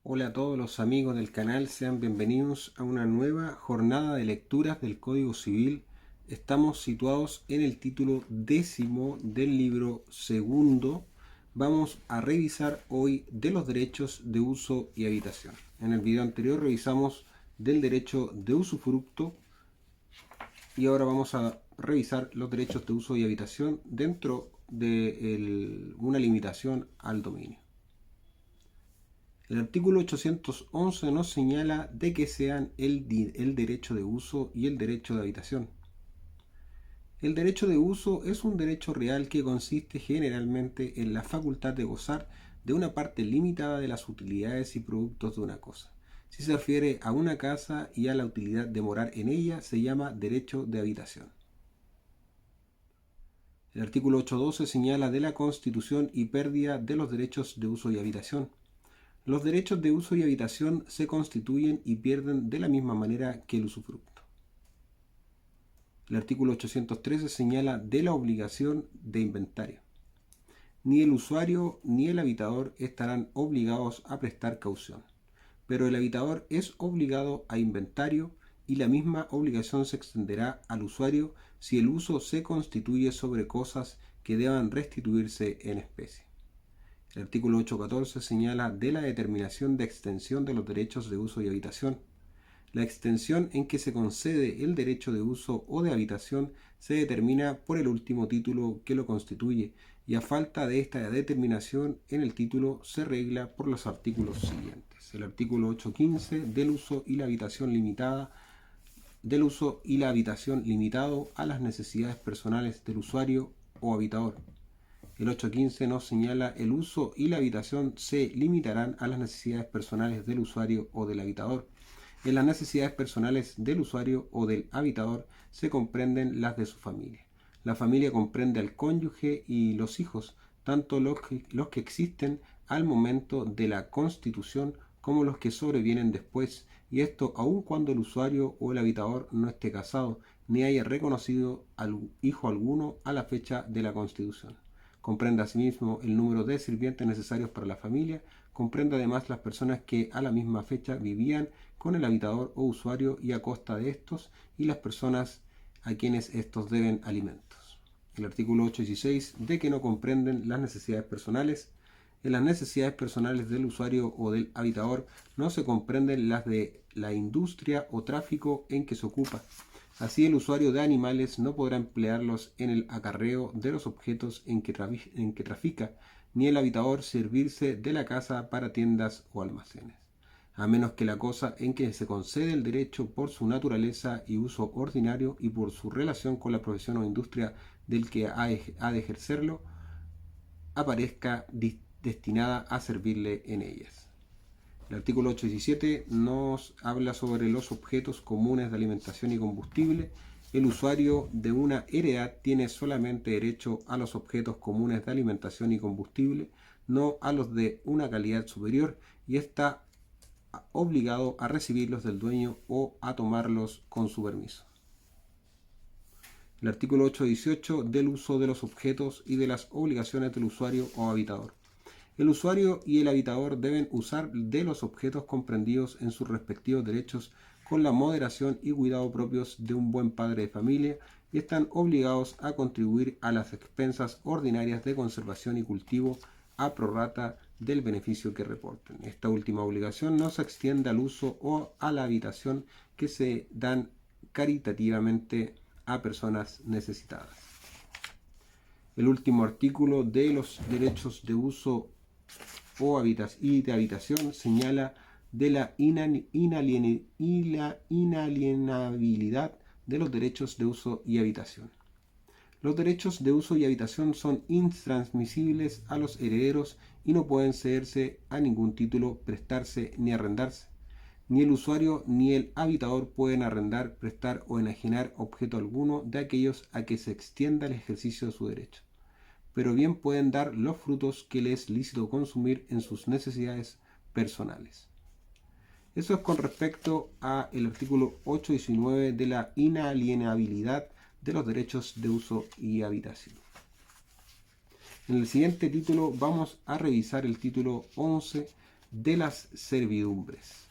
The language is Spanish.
Hola a todos los amigos del canal, sean bienvenidos a una nueva jornada de lecturas del Código Civil. Estamos situados en el título 10º del libro segundo. Vamos a revisar hoy de los derechos de uso y habitación. En el video anterior revisamos del derecho de usufructo y ahora vamos a revisar los derechos de uso y habitación dentro de una limitación al dominio. El artículo 811 nos señala de que sean el derecho de uso y el derecho de habitación. El derecho de uso es un derecho real que consiste generalmente en la facultad de gozar de una parte limitada de las utilidades y productos de una cosa. Si se refiere a una casa y a la utilidad de morar en ella, se llama derecho de habitación. El artículo 812 señala de la constitución y pérdida de los derechos de uso y habitación. Los derechos de uso y habitación se constituyen y pierden de la misma manera que el usufructo. El artículo 813 señala de la obligación de inventario. Ni el usuario ni el habitador estarán obligados a prestar caución, pero el habitador es obligado a inventario y la misma obligación se extenderá al usuario si el uso se constituye sobre cosas que deban restituirse en especie. El artículo 814 señala de la determinación de extensión de los derechos de uso y habitación. La extensión en que se concede el derecho de uso o de habitación se determina por el último título que lo constituye, y a falta de esta determinación en el título se regla por los artículos siguientes. El artículo 815 del uso y la habitación limitada, del uso y la habitación limitado a las necesidades personales del usuario o habitador. El 815 nos señala el uso y la habitación se limitarán a las necesidades personales del usuario o del habitador. En las necesidades personales del usuario o del habitador se comprenden las de su familia. La familia comprende al cónyuge y los hijos, tanto los que existen al momento de la constitución como los que sobrevienen después, y esto aun cuando el usuario o el habitador no esté casado ni haya reconocido al hijo alguno a la fecha de la constitución. Comprende asimismo el número de sirvientes necesarios para la familia, comprende además las personas que a la misma fecha vivían con el habitador o usuario y a costa de estos, y las personas a quienes estos deben alimentos. El artículo 816 de que no comprenden las necesidades personales. En las necesidades personales del usuario o del habitador no se comprenden las de la industria o tráfico en que se ocupa. Así, el usuario de animales no podrá emplearlos en el acarreo de los objetos en que trafica, ni el habitador servirse de la casa para tiendas o almacenes, a menos que la cosa en que se concede el derecho por su naturaleza y uso ordinario y por su relación con la profesión o industria del que ha de ejercerlo, aparezca destinada a servirle en ellas. El artículo 817 nos habla sobre los objetos comunes de alimentación y combustible. El usuario de una heredad tiene solamente derecho a los objetos comunes de alimentación y combustible, no a los de una calidad superior, y está obligado a recibirlos del dueño o a tomarlos con su permiso. El artículo 818 del uso de los objetos y de las obligaciones del usuario o habitador. El usuario y el habitador deben usar de los objetos comprendidos en sus respectivos derechos con la moderación y cuidado propios de un buen padre de familia, y están obligados a contribuir a las expensas ordinarias de conservación y cultivo a prorrata del beneficio que reporten. Esta última obligación no se extiende al uso o a la habitación que se dan caritativamente a personas necesitadas. El último artículo de los derechos de uso y de habitación señala de la inalienabilidad de los derechos de uso y habitación. Los derechos de uso y habitación son intransmisibles a los herederos y no pueden cederse a ningún título, prestarse ni arrendarse. Ni el usuario ni el habitador pueden arrendar, prestar o enajenar objeto alguno de aquellos a que se extienda el ejercicio de su derecho, pero bien pueden dar los frutos que les es lícito consumir en sus necesidades personales. Eso es con respecto al artículo 819 de la inalienabilidad de los derechos de uso y habitación. En el siguiente título vamos a revisar el título 11 de las servidumbres.